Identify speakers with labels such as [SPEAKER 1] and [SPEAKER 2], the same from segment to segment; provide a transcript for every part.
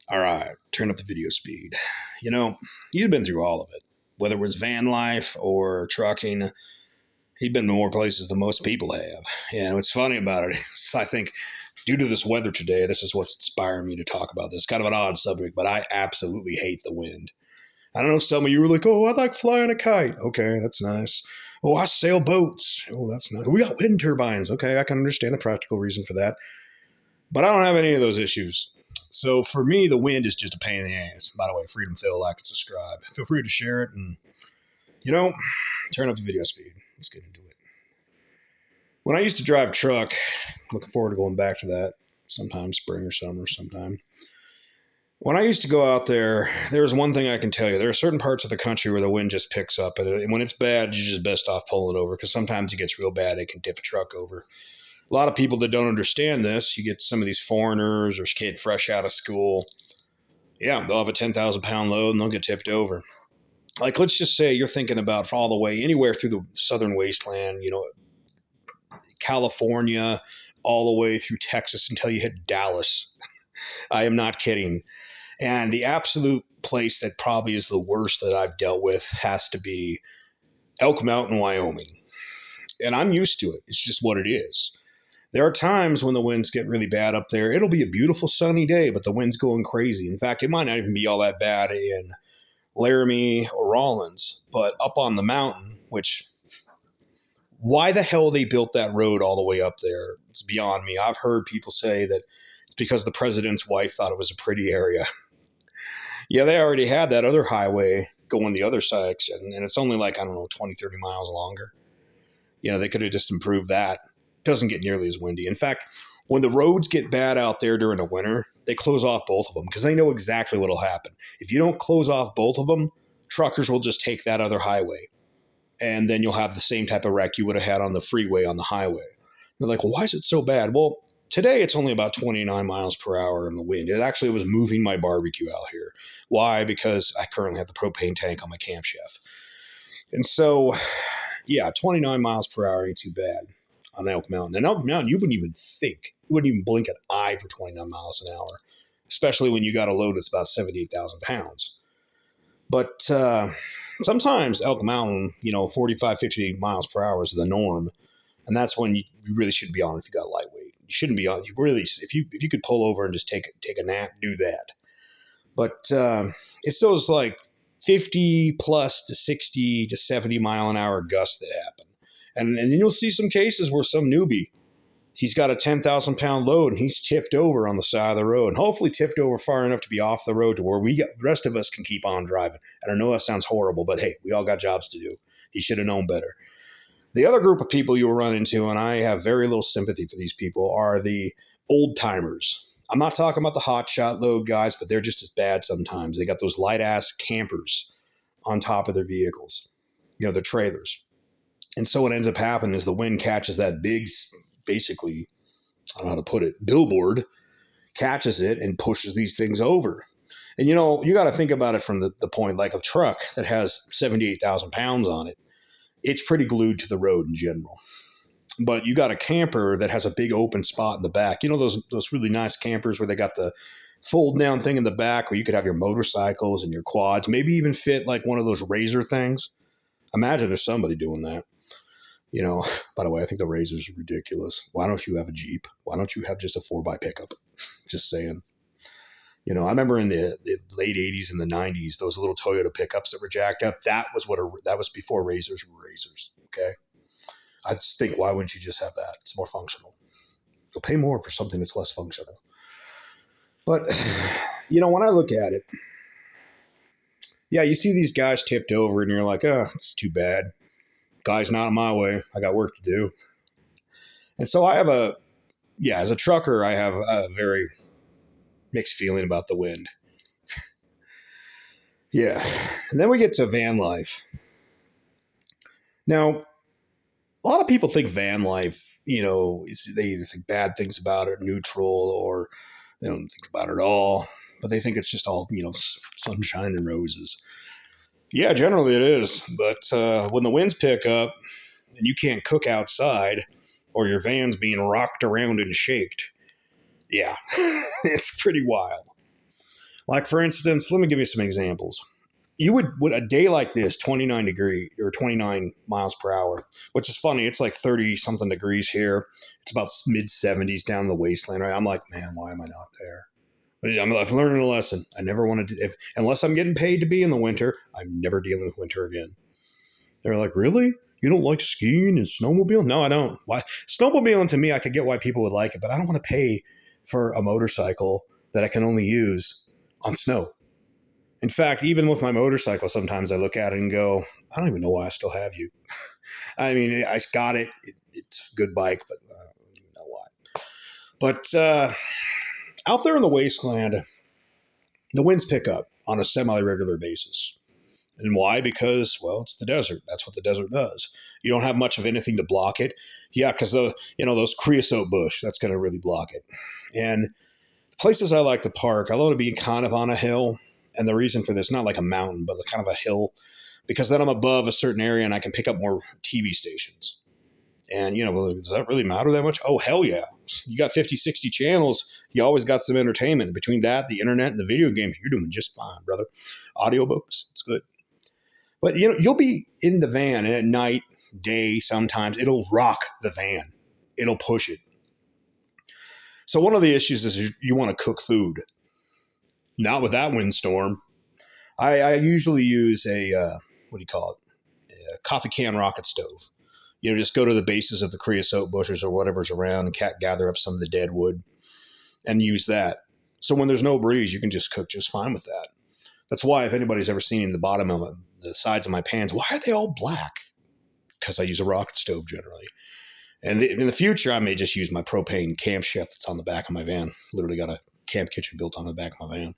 [SPEAKER 1] All right, turn up the video speed. You know, you've been through all of it, whether it was van life or trucking. He's been to more places than most people have. And what's funny about it is, I think, due to this weather today, this is what's inspiring me to talk about this. Kind of an odd subject, but I absolutely hate the wind. I don't know, some of you were like, oh, I like flying a kite. Okay, that's nice. Oh, I sail boats. Oh, that's nice. We got wind turbines. Okay, I can understand the practical reason for that. But I don't have any of those issues. So for me, the wind is just a pain in the ass. By the way, Freedom Phil, like and subscribe. Feel free to share it and, you know, turn up the video speed. Let's get into it. When I used to drive truck, looking forward to going back to that sometime, spring or summer sometime. When I used to go out there, there's one thing I can tell you. There are certain parts of the country where the wind just picks up, and when it's bad, you're just best off pulling over because sometimes it gets real bad. It can tip a truck over. A lot of people that don't understand this, you get some of these foreigners or kid fresh out of school. Yeah, they'll have a 10,000 pound load and they'll get tipped over. Like, let's just say you're thinking about all the way anywhere through the southern wasteland, California, all the way through Texas until you hit Dallas. I am not kidding. And the absolute place that probably is the worst that I've dealt with has to be Elk Mountain, Wyoming. And I'm used to it. It's just what it is. There are times when the winds get really bad up there. It'll be a beautiful sunny day, but the wind's going crazy. In fact, it might not even be all that bad in Laramie or Rawlins, but up on the mountain, which why the hell they built that road all the way up there, it's beyond me. I've heard people say that it's because the president's wife thought it was a pretty area. Yeah, they already had that other highway going the other side, and it's only like, I don't know, 20, 30 miles longer. They could have just improved that. It doesn't get nearly as windy. In fact, when the roads get bad out there during the winter, they close off both of them because they know exactly what will happen. If you don't close off both of them, truckers will just take that other highway. And then you'll have the same type of wreck you would have had on the freeway on the highway. They're like, well, why is it so bad? Well, today it's only about 29 miles per hour in the wind. It actually was moving my barbecue out here. Why? Because I currently have the propane tank on my Camp Chef. And so, yeah, 29 miles per hour ain't too bad on Elk Mountain. And Elk Mountain, you wouldn't even think, you wouldn't even blink an eye for 29 miles an hour, especially when you got a load that's about 78,000 pounds. But sometimes Elk Mountain, 45, 50 miles per hour is the norm. And that's when you really shouldn't be on if you got lightweight. You shouldn't be on. You really, if you could pull over and just take a nap, do that. But it's those like 50 plus to 60 to 70 mile an hour gusts that happen. And you'll see some cases where some newbie, he's got a 10,000 pound load and he's tipped over on the side of the road and hopefully tipped over far enough to be off the road to where the rest of us can keep on driving. And I know that sounds horrible, but hey, we all got jobs to do. He should have known better. The other group of people you'll run into, and I have very little sympathy for these people, are the old timers. I'm not talking about the hot shot load guys, but they're just as bad sometimes. They got those light ass campers on top of their vehicles, their trailers. And so what ends up happening is the wind catches that big, basically, I don't know how to put it, billboard, catches it and pushes these things over. And you got to think about it from the point like a truck that has 78,000 pounds on it. It's pretty glued to the road in general. But you got a camper that has a big open spot in the back. Those really nice campers where they got the fold down thing in the back where you could have your motorcycles and your quads, maybe even fit like one of those Razor things. Imagine there's somebody doing that. By the way, I think the Razors are ridiculous. Why don't you have a Jeep? Why don't you have just a 4x pickup? Just saying. I remember in the late 80s and the 90s, those little Toyota pickups that were jacked up, that was before Razors were Razors, okay? I just think, why wouldn't you just have that? It's more functional. You'll pay more for something that's less functional. But, when I look at it, yeah, you see these guys tipped over and you're like, oh, it's too bad. Guy's not my way. I got work to do. And so as a trucker, I have a very mixed feeling about the wind. Yeah. And then we get to van life. Now, a lot of people think van life, they either think bad things about it, neutral, or they don't think about it at all. But they think it's just all, sunshine and roses. Yeah, generally it is. But when the winds pick up and you can't cook outside or your van's being rocked around and shaked, yeah, it's pretty wild. Like, for instance, let me give you some examples. You would a day like this, 29 degree or 29 miles per hour, which is funny. It's like 30 something degrees here. It's about mid 70s down the wasteland. Right? I'm like, man, why am I not there? I've learned a lesson. I never wanted to, unless I'm getting paid to be in the winter, I'm never dealing with winter again. They're like, really? You don't like skiing and snowmobiling? No, I don't. Why? Snowmobiling, to me, I could get why people would like it, but I don't want to pay for a motorcycle that I can only use on snow. In fact, even with my motorcycle, sometimes I look at it and go, I don't even know why I still have you. I mean, I got it. It's a good bike, but I don't even know why. But out there in the wasteland, the winds pick up on a semi-regular basis. And why? Because, well, it's the desert. That's what the desert does. You don't have much of anything to block it. Yeah, because those creosote bush, that's going to really block it. And places I like to park, I love to be kind of on a hill. And the reason for this, not like a mountain, but kind of a hill, because then I'm above a certain area and I can pick up more TV stations. And, does that really matter that much? Oh, hell yeah. You got 50, 60 channels. You always got some entertainment. Between that, the internet, and the video games, you're doing just fine, brother. Audiobooks, it's good. But, you'll be in the van and at night, day, sometimes, it'll rock the van. It'll push it. So one of the issues is you want to cook food. Not with that windstorm. I usually use what do you call it? A coffee can rocket stove. Just go to the bases of the creosote bushes or whatever's around and gather up some of the dead wood and use that. So when there's no breeze, you can just cook just fine with that. That's why if anybody's ever seen the bottom of the sides of my pans, why are they all black? Because I use a rocket stove generally. And in the future, I may just use my propane camp chef that's on the back of my van. Literally got a camp kitchen built on the back of my van.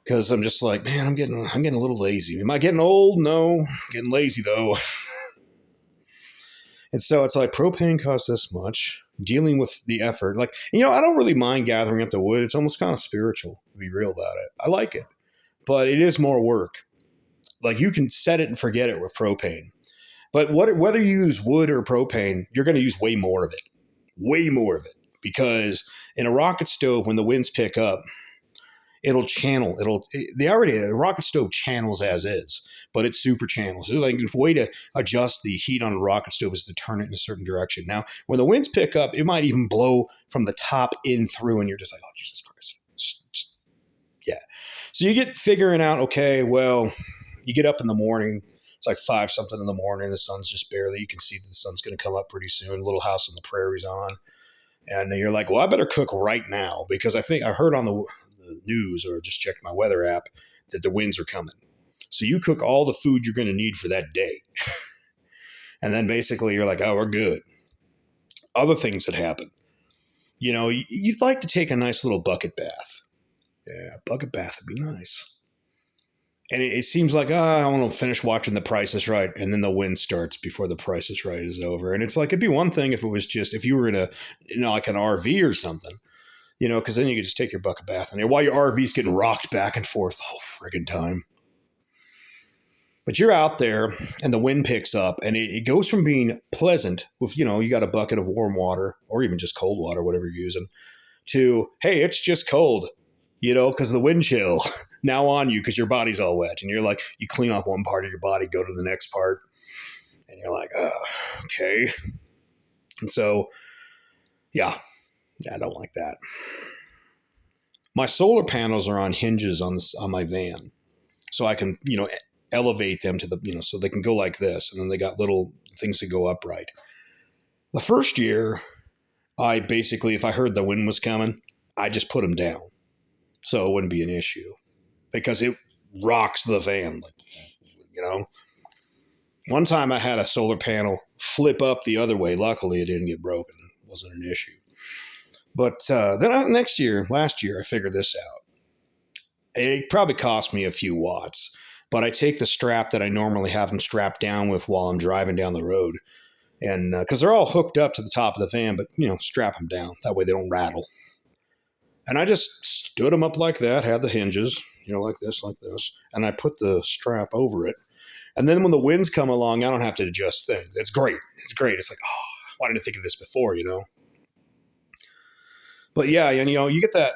[SPEAKER 1] Because I'm just like, man, I'm getting a little lazy. Am I getting old? No, I'm getting lazy though. And so it's like propane costs this much, dealing with the effort. Like, I don't really mind gathering up the wood. It's almost kind of spiritual, to be real about it. I like it, but it is more work. Like, you can set it and forget it with propane. But whether you use wood or propane, you're going to use way more of it. Way more of it. Because in a rocket stove, when the winds pick up, it'll channel. The rocket stove channels as is, but it's super channels. So like, the way to adjust the heat on a rocket stove is to turn it in a certain direction. Now, when the winds pick up, it might even blow from the top in through, and you're just like, oh, Jesus Christ. Yeah. So you get figuring out, okay, well, you get up in the morning. It's like 5 something in the morning. The sun's just barely, you can see that the sun's going to come up pretty soon. Little House on the Prairie's on. And you're like, well, I better cook right now because I think I heard on the news or just checked my weather app that the winds are coming. So you cook all the food you're going to need for that day. And then basically you're like, oh, we're good. Other things that happen. You'd like to take a nice little bucket bath. Yeah, a bucket bath would be nice. And it seems like, I want to finish watching The Price is Right. And then the wind starts before The Price is Right is over. And it's like, it'd be one thing if it was just, if you were in like an RV or something, because then you could just take your bucket bath in there while your RV's getting rocked back and forth the whole friggin' time. But you're out there and the wind picks up and it goes from being pleasant with, you got a bucket of warm water or even just cold water, whatever you're using, to, hey, it's just cold. Because the wind chill now on you because your body's all wet. And you're like, you clean off one part of your body, go to the next part. And you're like, oh, okay. And so, yeah, I don't like that. My solar panels are on hinges on my van. So I can, elevate them to the, so they can go like this. And then they got little things that go upright. The first year, I basically, if I heard the wind was coming, I just put them down. So it wouldn't be an issue because it rocks the van. One time I had a solar panel flip up the other way. Luckily, it didn't get broken. It wasn't an issue. But then last year, I figured this out. It probably cost me a few watts, but I take the strap that I normally have them strapped down with while I'm driving down the road. And because they're all hooked up to the top of the van, but, strap them down. That way they don't rattle. And I just stood them up like that, had the hinges, like this. And I put the strap over it. And then when the winds come along, I don't have to adjust things. It's great. It's like, oh, why didn't I think of this before, But yeah, and you get that.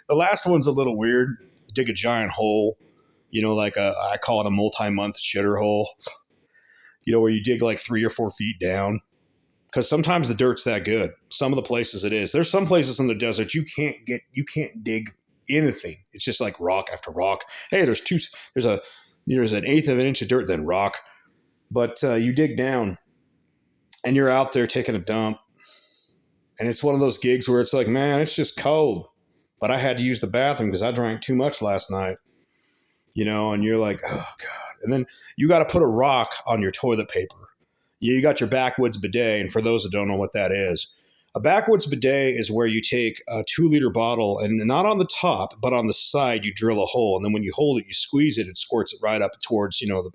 [SPEAKER 1] The last one's a little weird. Dig a giant hole, like I call it a multi-month shitter hole, where you dig like 3 or 4 feet down. Because sometimes the dirt's that good. Some of the places it is. There's some places in the desert you can't dig anything. It's just like rock after rock. Hey, there's an eighth of an inch of dirt, then rock. But you dig down, and you're out there taking a dump, and it's one of those gigs where it's like, man, it's just cold, but I had to use the bathroom because I drank too much last night, and you're like, oh God. And then you got to put a rock on your toilet paper. You got your backwoods bidet, and for those that don't know what that is, a backwoods bidet is where you take a 2-liter bottle, and not on the top, but on the side, you drill a hole, and then when you hold it, you squeeze it, it squirts it right up towards, the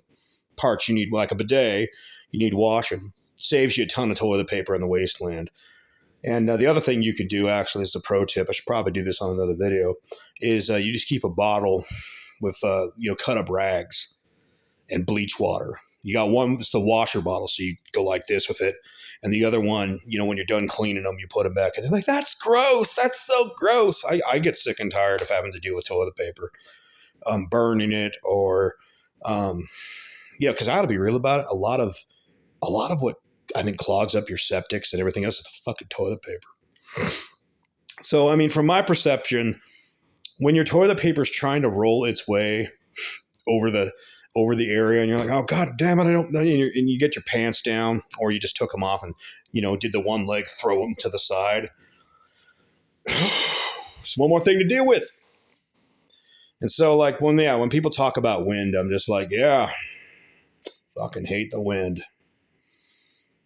[SPEAKER 1] parts you need, like a bidet, you need washing. Saves you a ton of toilet paper in the wasteland. And the other thing you can do, actually, is a pro tip. I should probably do this on another video. Is you just keep a bottle with cut up rags and bleach water. You got one that's the washer bottle, so you go like this with it, and the other one, when you're done cleaning them, you put them back. And they're like, "That's gross. That's so gross." I get sick and tired of having to deal with toilet paper, burning it, or because I got to be real about it. A lot of what I think clogs up your septics and everything else is the fucking toilet paper. So, I mean, from my perception, when your toilet paper is trying to roll its way over the area, and you're like, oh God damn it, I don't know, and you get your pants down, or you just took them off and did the one leg, throw them to the side. It's one more thing to deal with. And so, like, when people talk about wind, I'm just like, yeah, fucking hate the wind.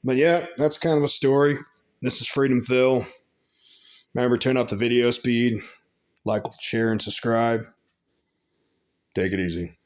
[SPEAKER 1] But yeah, that's kind of a story. This is Freedom Phil. Remember, turn up the video speed, like, share, and subscribe. Take it easy.